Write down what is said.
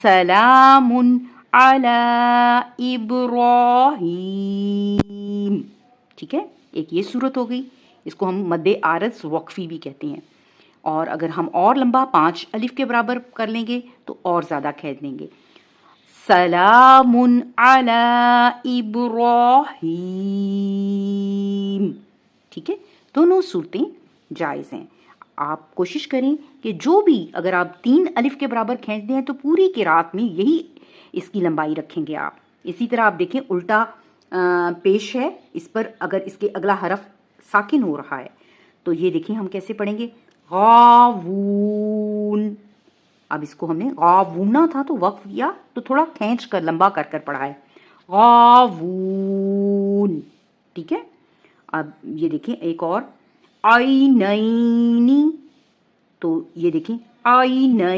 سلام علی ابراہیم. ٹھیک ہے، ایک یہ صورت ہو گئی، اس کو ہم مد عارض وقفی بھی کہتے ہیں. اور اگر ہم اور لمبا 5 الف کے برابر کر لیں گے تو اور زیادہ کھینچ دیں گے. سلام علی ابراہیم. ٹھیک ہے، دونوں صورتیں جائز ہیں. آپ کوشش کریں کہ جو بھی اگر آپ 3 الف کے برابر کھینچتے ہیں تو پوری قرات میں یہی اس کی لمبائی رکھیں گے آپ. اسی طرح آپ دیکھیں الٹا پیش ہے، اس پر اگر اس کے اگلا حرف ساکن ہو رہا ہے تو یہ دیکھیں ہم کیسے پڑھیں گے، غاوون. اب اس کو ہم نے غاوونا تھا تو وقف کیا تو تھوڑا کھینچ کر لمبا کر کر پڑھا ہے، غاوون. ٹھیک ہے، اب یہ دیکھیں ایک اور، عینینی، تو یہ دیکھیں عینین.